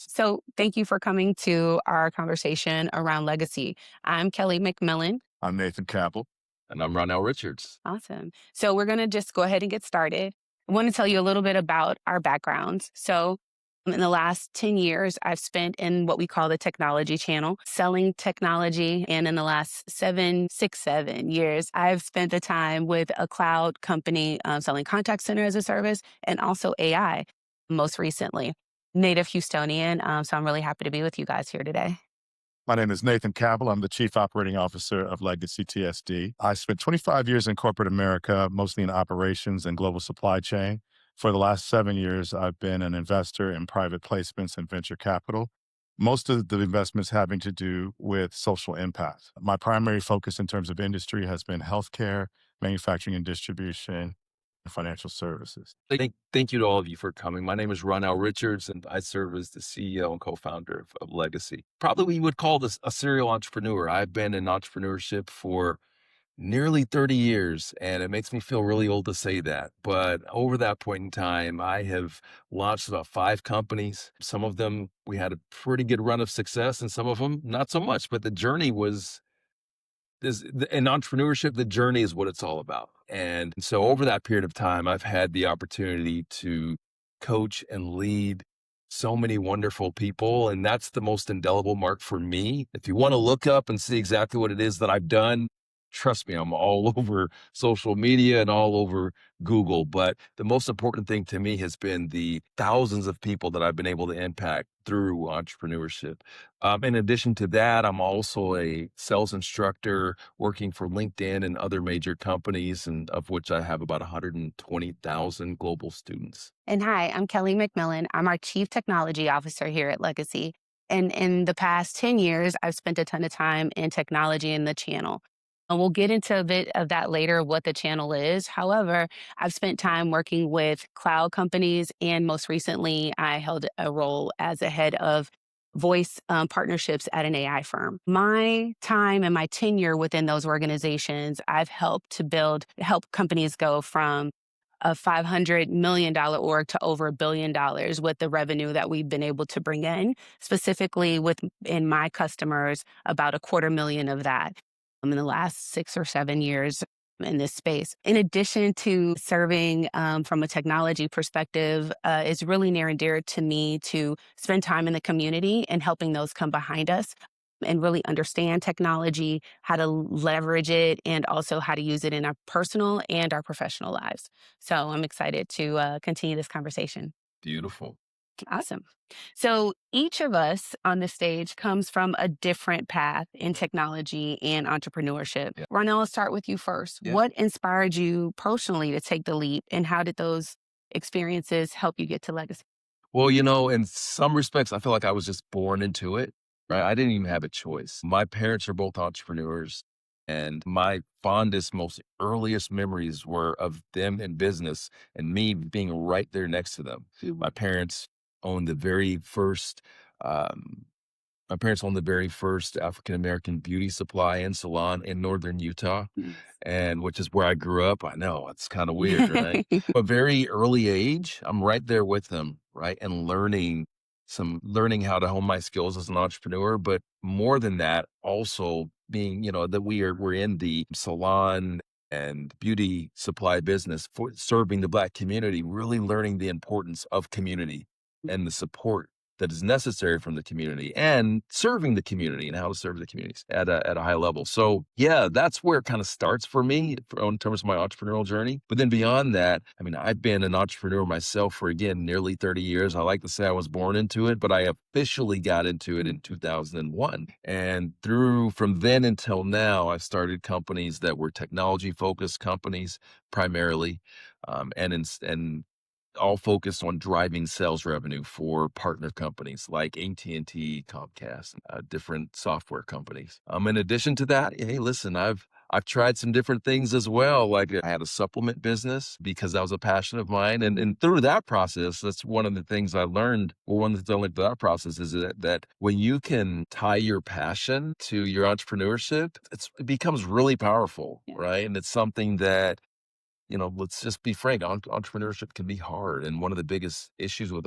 So, thank you for coming to our conversation around legacy. I'm Kelly McMillan. I'm Nathan Capel. And I'm Ronell Richards. Awesome. So, we're going to just go ahead and get started. I want to tell you a little bit about our backgrounds. In the last 10 years, I've spent in what we call the technology channel, selling technology. And in the last 7 years, I've spent the time with a cloud company selling contact center as a service and also AI most recently. Native Houstonian. So, I'm really happy to be with you guys here today. My name is Nathan Capel. I'm the Chief Operating Officer of Legacy TSD. I spent 25 years in corporate America, mostly in operations and global supply chain. For the last 7 years, I've been an investor in private placements and venture capital, most of the investments having to do with social impact. My primary focus in terms of industry has been healthcare, manufacturing and distribution, and financial services. Thank you to all of you for coming. My name is Ronell Richards, and I serve as the CEO and co-founder of Legacy. Probably we would call this a serial entrepreneur. I've been in entrepreneurship for nearly 30 years, and it makes me feel really old to say that. But over that point in time, I have launched about 5 companies. Some of them we had a pretty good run of success, and some of them not so much. But the journey was in entrepreneurship, the journey is what it's all about. And so over that period of time, I've had the opportunity to coach and lead so many wonderful people. And that's the most indelible mark for me. If you want to look up and see exactly what it is that I've done, trust me, I'm all over social media and all over Google. But the most important thing to me has been the thousands of people that I've been able to impact through entrepreneurship. In addition to that, I'm also a sales instructor working for LinkedIn and other major companies, and of which I have about 120,000 global students. And hi, I'm Kelly McMillan. I'm our Chief Technology Officer here at Legacy. And in the past 10 years, I've spent a ton of time in technology in the channel. And we'll get into a bit of that later, what the channel is. However, I've spent time working with cloud companies, and most recently, I held a role as a head of voice partnerships at an AI firm. My time and my tenure within those organizations, I've helped help companies go from a $500 million org to over $1 billion with the revenue that we've been able to bring in, specifically in my customers, about a quarter million of that in the last 6 or 7 years in this space. In addition to serving from a technology perspective, it's really near and dear to me to spend time in the community and helping those come behind us and really understand technology, how to leverage it, and also how to use it in our personal and our professional lives. So I'm excited to continue this conversation. Beautiful. Awesome. So each of us on the stage comes from a different path in technology and entrepreneurship. Yeah. Ronell, I'll start with you first. Yeah. What inspired you personally to take the leap, and how did those experiences help you get to legacy? Well, in some respects, I feel like I was just born into it, right? I didn't even have a choice. My parents are both entrepreneurs, and my fondest, most earliest memories were of them in business and me being right there next to them. My parents owned the very first, um, my parents owned the very first African American beauty supply and salon in northern Utah, and which is where I grew up. I know it's kind of weird, right? A very early age, I'm right there with them, right? And learning how to hone my skills as an entrepreneur, but more than that, also being, that we're in the salon and beauty supply business for serving the Black community, really learning the importance of community and the support that is necessary from the community and serving the community and how to serve the communities at a high level. So yeah, that's where it kind of starts for me in terms of my entrepreneurial journey. But then beyond that, I mean, I've been an entrepreneur myself for, again, nearly 30 years. I like to say I was born into it, but I officially got into it in 2001. And from then until now, I've started companies that were technology focused companies primarily, and all focused on driving sales revenue for partner companies like AT&T, Comcast, different software companies. In addition to that, hey, listen, I've tried some different things as well. Like I had a supplement business because that was a passion of mine, and through that process, that's one of the things I learned. Well, one of the things I learned through that process is that when you can tie your passion to your entrepreneurship, it becomes really powerful, right? And it's something that let's just be frank, entrepreneurship can be hard. And one of the biggest issues with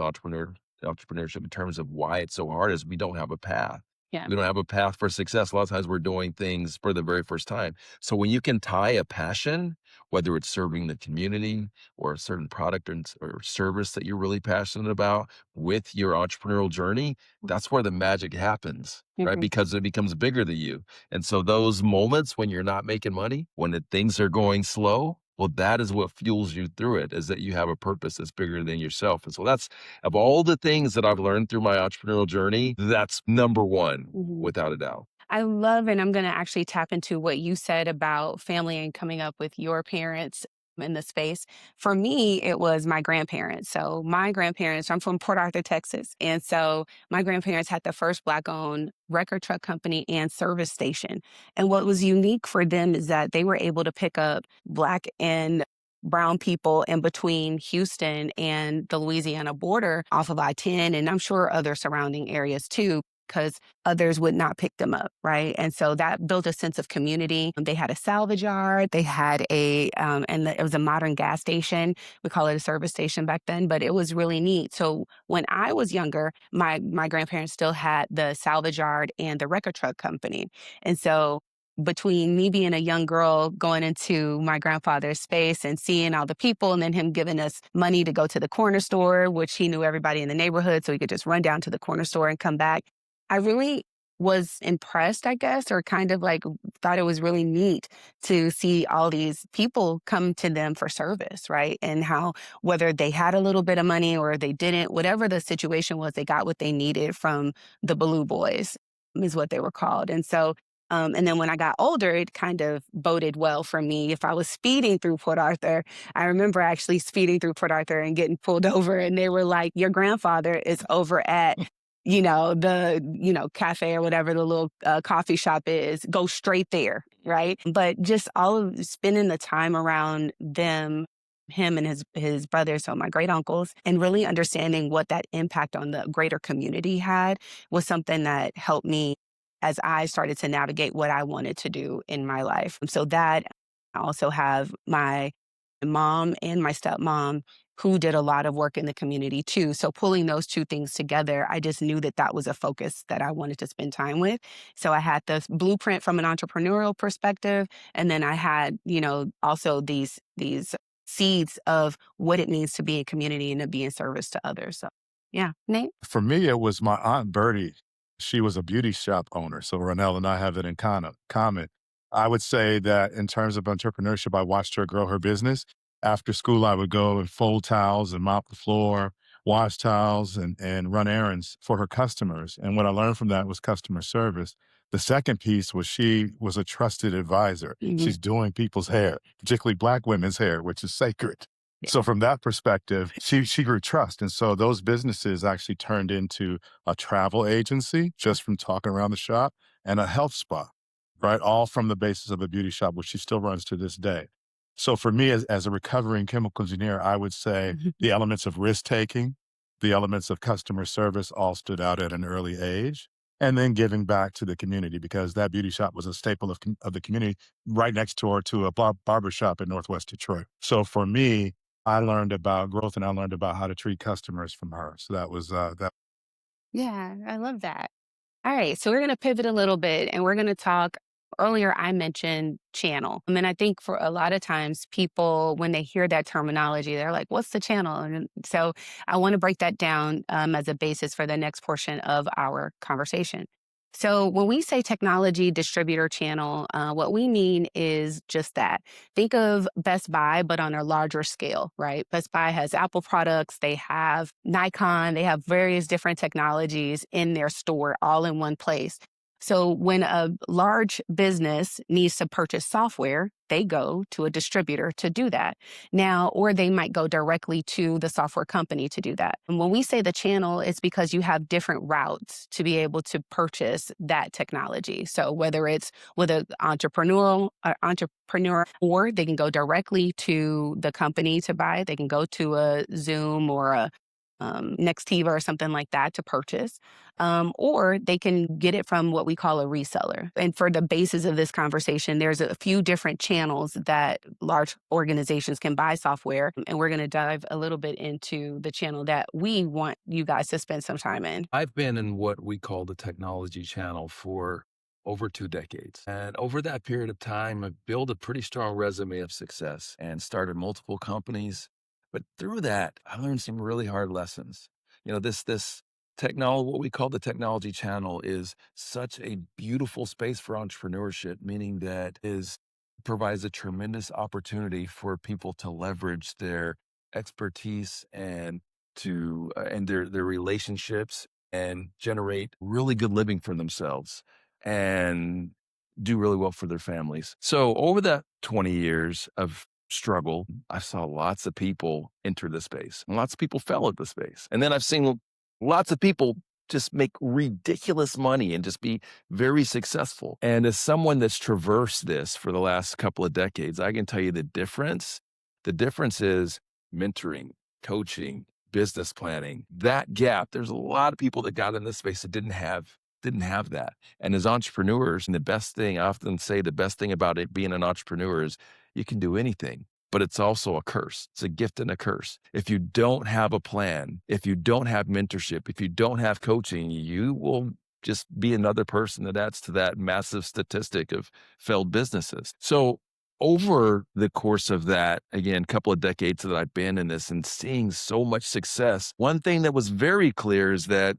entrepreneurship in terms of why it's so hard is we don't have a path. Yeah. We don't have a path for success. A lot of times we're doing things for the very first time. So when you can tie a passion, whether it's serving the community or a certain product or service that you're really passionate about with your entrepreneurial journey, that's where the magic happens, right? Mhm. Because it becomes bigger than you. And so those moments when you're not making money, when things are going slow, well, that is what fuels you through it, is that you have a purpose that's bigger than yourself. And so that's, of all the things that I've learned through my entrepreneurial journey, that's number one, Mhm. without a doubt. I love, and I'm going to actually tap into what you said about family and coming up with your parents in the space. For me, it was my grandparents. So, my grandparents, I'm from Port Arthur, Texas. And so, my grandparents had the first Black owned record truck company and service station. And what was unique for them is that they were able to pick up Black and brown people in between Houston and the Louisiana border off of I-10, and I'm sure other surrounding areas too, because others would not pick them up, right? And so that built a sense of community. They had a salvage yard. They had it was a modern gas station. We call it a service station back then, but it was really neat. So when I was younger, my grandparents still had the salvage yard and the record truck company, and so between me being a young girl going into my grandfather's space and seeing all the people, and then him giving us money to go to the corner store, which he knew everybody in the neighborhood, so he could just run down to the corner store and come back. I really was impressed, I guess, or kind of like thought it was really neat to see all these people come to them for service, right? And how, whether they had a little bit of money or they didn't, whatever the situation was, they got what they needed from the Blue Boys, is what they were called. And so, and then when I got older, it kind of boded well for me. If I was speeding through Port Arthur, I remember actually speeding through Port Arthur and getting pulled over, and they were like, "Your grandfather is over at cafe or whatever the little coffee shop is, go straight there, right?" But just all of spending the time around them, him and his brothers, so my great uncles, and really understanding what that impact on the greater community had was something that helped me as I started to navigate what I wanted to do in my life. So that I also have my mom and my stepmom who did a lot of work in the community too. So pulling those two things together, I just knew that that was a focus that I wanted to spend time with. So I had this blueprint from an entrepreneurial perspective, and then I had, also these seeds of what it means to be in community and to be in service to others. So yeah, Nate. For me, it was my aunt Bertie. She was a beauty shop owner. So Ronell and I have it in common. I would say that in terms of entrepreneurship, I watched her grow her business. After school, I would go and fold towels and mop the floor, wash towels, and run errands for her customers. And what I learned from that was customer service. The second piece was she was a trusted advisor. Mhm. She's doing people's hair, particularly Black women's hair, which is sacred. So from that perspective, she grew trust. And so those businesses actually turned into a travel agency just from talking around the shop and a health spa, right? All from the basis of a beauty shop, which she still runs to this day. So for me, as a recovering chemical engineer, I would say Mhm. the elements of risk taking, the elements of customer service all stood out at an early age. And then giving back to the community because that beauty shop was a staple of the community right next door to a barber shop in Northwest Detroit. So for me, I learned about growth and I learned about how to treat customers from her. So that was that. Yeah, I love that. All right, so we're going to pivot a little bit and we're going to talk. Earlier, I mentioned channel. I mean, I think for a lot of times, people, when they hear that terminology, they're like, what's the channel? And so I want to break that down as a basis for the next portion of our conversation. So when we say technology distributor channel, what we mean is just that. Think of Best Buy, but on a larger scale, right? Best Buy has Apple products, they have Nikon, they have various different technologies in their store all in one place. So when a large business needs to purchase software, they go to a distributor to do that. Now, or they might go directly to the software company to do that. And when we say the channel, it's because you have different routes to be able to purchase that technology. So whether it's with an entrepreneur, or they can go directly to the company to buy it. They can go to a Zoom or a Nextiva or something like that to purchase, or they can get it from what we call a reseller. And for the basis of this conversation, there's a few different channels that large organizations can buy software. And we're going to dive a little bit into the channel that we want you guys to spend some time in. I've been in what we call the technology channel for over 2 decades. And over that period of time, I've built a pretty strong resume of success and started multiple companies. But through that, I learned some really hard lessons. This technology, what we call the technology channel, is such a beautiful space for entrepreneurship, meaning that is provides a tremendous opportunity for people to leverage their expertise and their relationships and generate really good living for themselves and do really well for their families. So over that 20 years of struggle, I saw lots of people enter the space and lots of people fell at the space. And then I've seen lots of people just make ridiculous money and just be very successful. And as someone that's traversed this for the last couple of decades, I can tell you the difference. The difference is mentoring, coaching, business planning. That gap, there's a lot of people that got in this space that didn't have that. And as entrepreneurs, and the best thing, I often say the best thing about it being an entrepreneur is you can do anything, but it's also a curse. It's a gift and a curse. If you don't have a plan, if you don't have mentorship, if you don't have coaching, you will just be another person that adds to that massive statistic of failed businesses. So over the course of that, again, couple of decades that I've been in this and seeing so much success, one thing that was very clear is that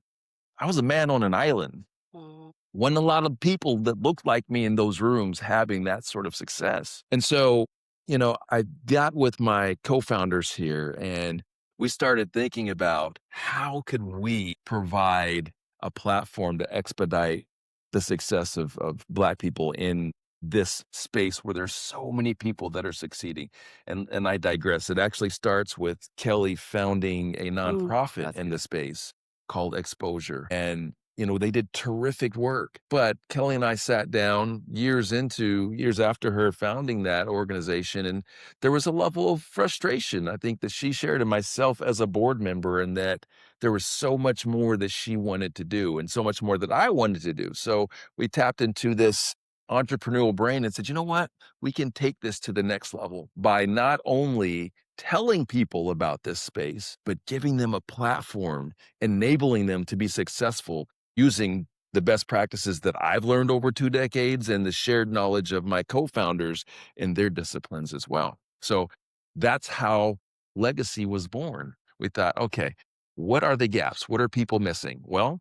I was a man on an island. Mm. Wasn't a lot of people that looked like me in those rooms having that sort of success. And so, I got with my co-founders here and we started thinking about how could we provide a platform to expedite the success of Black people in this space where there's so many people that are succeeding. And I digress. It actually starts with Kelly founding a nonprofit That's in good. the space called Exposure. And they did terrific work. But Kelly and I sat down years after her founding that organization, and there was a level of frustration, I think, that she shared, and myself as a board member, and that there was so much more that she wanted to do and so much more that I wanted to do. So we tapped into this entrepreneurial brain and said, you know what? We can take this to the next level by not only telling people about this space, but giving them a platform, enabling them to be successful using the best practices that I've learned over 2 decades and the shared knowledge of my co-founders in their disciplines as well. So that's how Legacy was born. We thought, okay, what are the gaps? What are people missing? Well,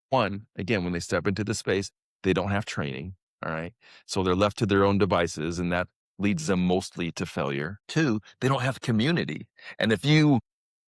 one, again, when they step into the space, they don't have training. All right. So they're left to their own devices, and that leads them mostly to failure. Two, they don't have community. And if you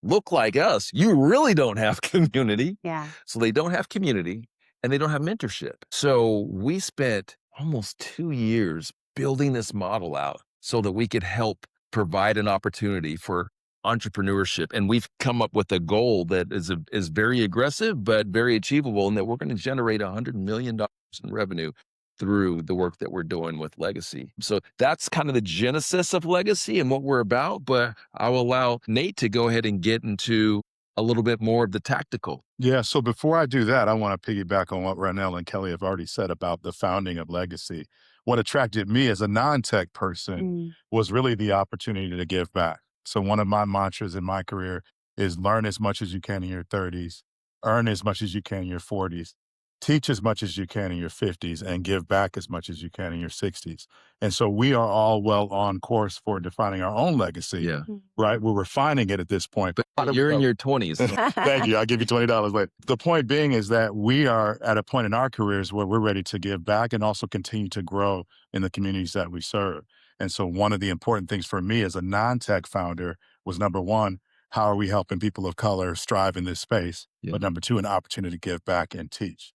look like us, you really don't have community. Yeah. So they don't have community and they don't have mentorship. So we spent almost 2 years building this model out so that we could help provide an opportunity for entrepreneurship. And we've come up with a goal that is very aggressive, but very achievable, and that we're going to generate $100 million in revenue through the work that we're doing with Legacy. So that's kind of the genesis of Legacy and what we're about. But I will allow Nate to go ahead and get into a little bit more of the tactical. Yeah. So before I do that, I want to piggyback on what Ronell and Kelly have already said about the founding of Legacy. What attracted me as a non-tech person Mm. was really the opportunity to give back. So one of my mantras in my career is learn as much as you can in your 30s, earn as much as you can in your 40s, teach as much as you can in your 50s, and give back as much as you can in your 60s. And so we are all well on course for defining our own legacy, Yeah. right? We're refining it at this point. But you're in your 20s. Thank you. I'll give you $20 later. The point being is that we are at a point in our careers where we're ready to give back and also continue to grow in the communities that we serve. And so one of the important things for me as a non-tech founder was, number one, how are we helping people of color strive in this space? Yeah. But number two, an opportunity to give back and teach.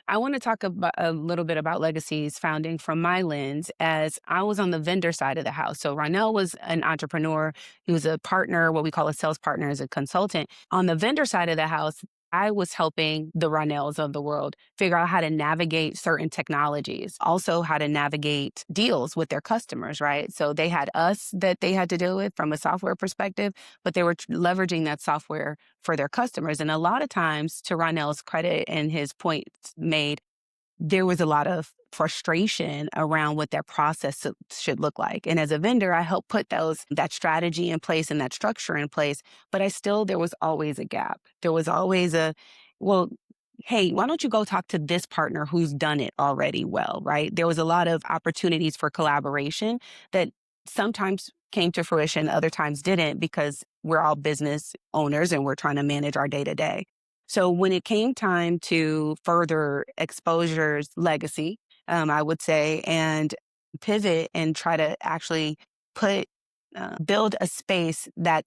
I want to talk about a little bit about Legacy's founding from my lens, as I was on the vendor side of the house. So Ronell was an entrepreneur. He was a partner, what we call a sales partner, as a consultant. On the vendor side of the house, I was helping the Ronells of the world figure out how to navigate certain technologies, also how to navigate deals with their customers, right? So they had us that they had to deal with from a software perspective, but they were leveraging that software for their customers. And a lot of times, to Ronell's credit and his points made, there was a lot of frustration around what their process should look like. And as a vendor, I helped put that strategy in place and that structure in place. But there was always a gap. There was always well, hey, why don't you go talk to this partner who's done it already well, right? There was a lot of opportunities for collaboration that sometimes came to fruition, other times didn't, because we're all business owners and we're trying to manage our day to day. So when it came time to further exposure's legacy, I would say, and pivot and try to actually put, build a space that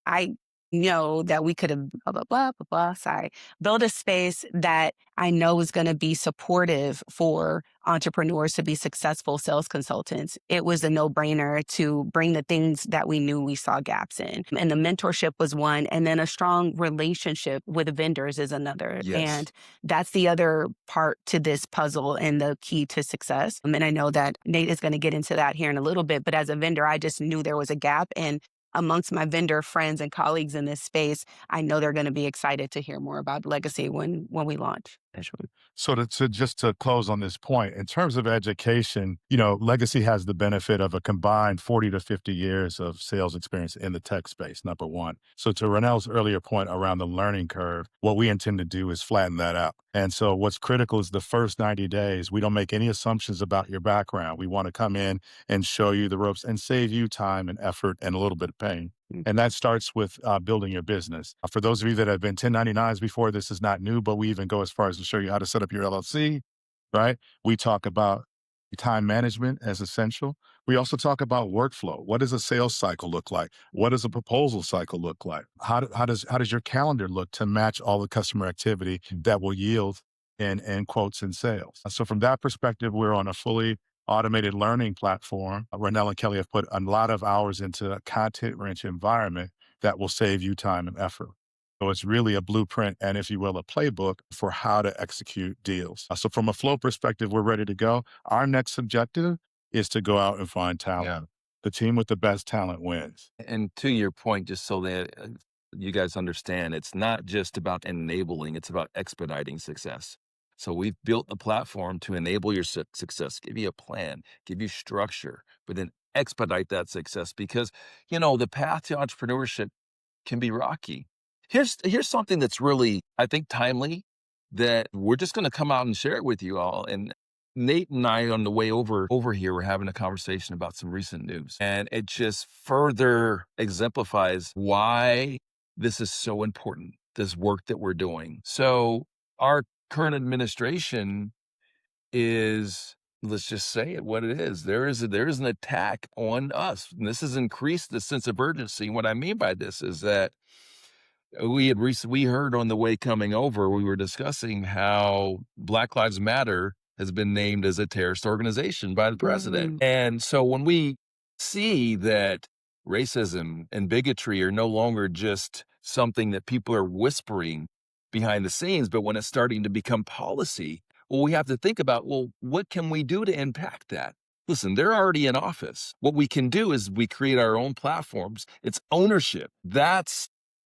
I know that we could have blah, blah, blah, blah, blah, sorry, build a space that I know is going to be supportive for entrepreneurs to be successful sales consultants. It was a no brainer to bring the things that we knew we saw gaps in. And the mentorship was one. And then a strong relationship with vendors is another. Yes. And that's the other part to this puzzle and the key to success. And I know that Nate is going to get into that here in a little bit. But as a vendor, I just knew there was a gap. And amongst my vendor friends and colleagues in this space, I know they're going to be excited to hear more about Legacy when we launch. So just to close on this point, in terms of education, Legacy has the benefit of a combined 40 to 50 years of sales experience in the tech space, number one. So to Renell's earlier point around the learning curve, what we intend to do is flatten that out. And so what's critical is the first 90 days, we don't make any assumptions about your background. We want to come in and show you the ropes and save you time and effort and a little bit of pain. And that starts with building your business. For those of you that have been 1099s before, this is not new, but we even go as far as to show you how to set up your LLC, right? We talk about time management as essential. We also talk about workflow. What does a sales cycle look like? What does a proposal cycle look like? How does your calendar look to match all the customer activity that will yield in quotes and sales? So from that perspective, we're on a fully automated learning platform. Renell and Kelly have put a lot of hours into a content-rich environment that will save you time and effort. So it's really a blueprint and, if you will, a playbook for how to execute deals. So from a flow perspective, we're ready to go. Our next objective is to go out and find talent. Yeah. The team with the best talent wins. And to your point, just so that you guys understand, it's not just about enabling, it's about expediting success. So we've built a platform to enable your success, give you a plan, give you structure, but then expedite that success because, the path to entrepreneurship can be rocky. Here's something that's really, I think, timely that we're just going to come out and share it with you all. And Nate and I, on the way over here, we're having a conversation about some recent news, and it just further exemplifies why this is so important. This work that we're doing. So our current administration is, let's just say it what it is. There is an attack on us, and this has increased the sense of urgency. What I mean by this is that we heard on the way coming over, we were discussing how Black Lives Matter has been named as a terrorist organization by the president. And so when we see that racism and bigotry are no longer just something that people are whispering behind the scenes, but when it's starting to become policy, well, we have to think about, well, what can we do to impact that? Listen, they're already in office. What we can do is we create our own platforms. It's ownership.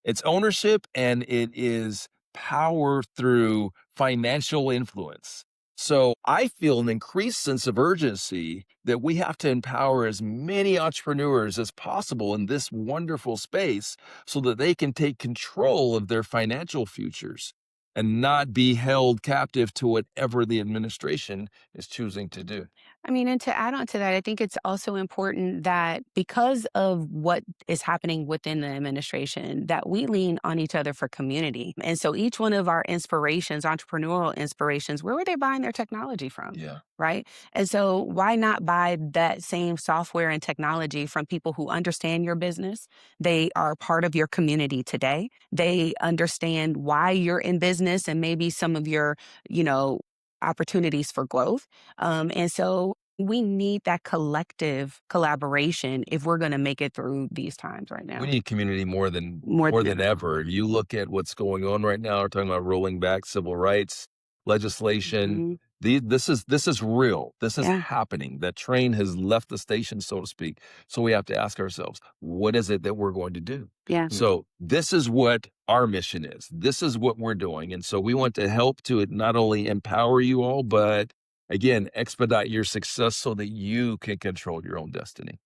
It's ownership, and it is power through financial influence. So I feel an increased sense of urgency that we have to empower as many entrepreneurs as possible in this wonderful space so that they can take control of their financial futures and not be held captive to whatever the administration is choosing to do. And to add on to that, I think it's also important that because of what is happening within the administration, that we lean on each other for community. And so each one of our inspirations, entrepreneurial inspirations, where were they buying their technology from? Yeah. Right. And so why not buy that same software and technology from people who understand your business? They are part of your community today. They understand why you're in business and maybe some of your, you know, opportunities for growth. And so We need that collective collaboration if we're gonna make it through these times right We now, need community more more than than ever. ever. You look at what's going on right now, we're talking about rolling back civil rights legislation. Mhm. This is real. This is Yeah, happening. That train has left the station, so to speak. So we have to ask ourselves, what is it that we're going to do? yeah. So this is what our mission is. This is what we're doing. And so we want to help to not only empower you all, but again, expedite your success so that you can control your own destiny.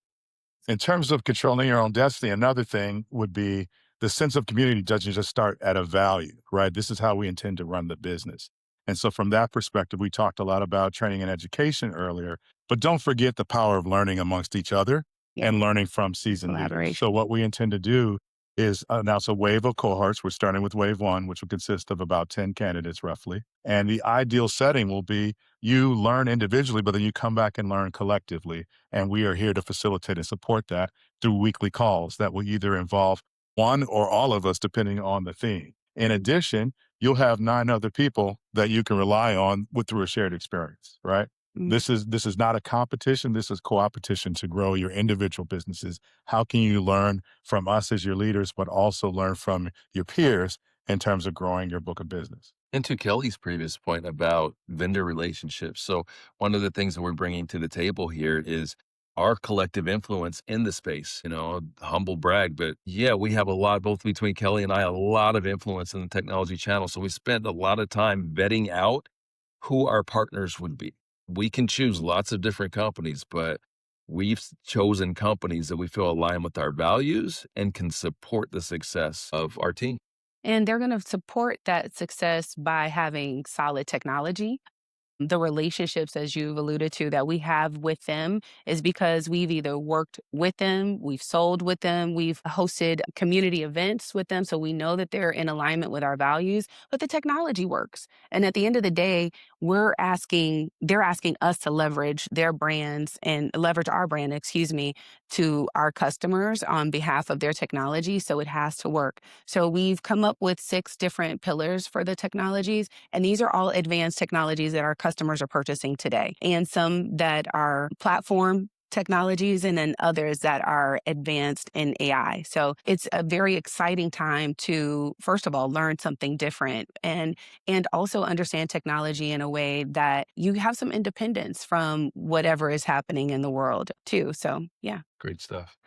In terms of controlling your own destiny, another thing would be the sense of community doesn't just start at a value, right? This is how we intend to run the business. And so, from that perspective, we talked a lot about training and education earlier, but don't forget the power of learning amongst each other Yeah, and learning from seasoned leaders. collaboration. So, what we intend to do is announce a wave of cohorts. We're starting with wave one, which will consist of about 10 candidates roughly. And the ideal setting will be you learn individually, but then you come back and learn collectively, and we are here to facilitate and support that through weekly calls that will either involve one or all of us, depending on the theme. In Mhm, addition, you'll have nine other people that you can rely on with through a shared experience, right? mhm. This is not a competition. This is co-opetition to grow your individual businesses. How can you learn from us as your leaders, but also learn from your peers in terms of growing your book of business? And to Kelly's previous point about vendor relationships. So, one of the things that we're bringing to the table here is our collective influence in the space. Humble brag, but yeah, we have a lot, both between Kelly and I, a lot of influence in the technology channel. So, we spend a lot of time vetting out who our partners would be. We can choose lots of different companies, but we've chosen companies that we feel align with our values and can support the success of our team. And they're gonna support that success by having solid technology. The relationships, as you've alluded to, that we have with them is because we've either worked with them, we've sold with them, we've hosted community events with them. So we know that they're in alignment with our values, but the technology works. And at the end of the day, they're asking us to leverage their brands and leverage our brand, excuse me, to our customers on behalf of their technology. So it has to work. So we've come up with 6 different pillars for the technologies, and these are all advanced technologies that our customers are purchasing today, and some that are platform technologies and then others that are advanced in AI. So it's a very exciting time to first of all learn something different and also understand technology in a way that you have some independence from whatever is happening in the world too. So, yeah. Great stuff.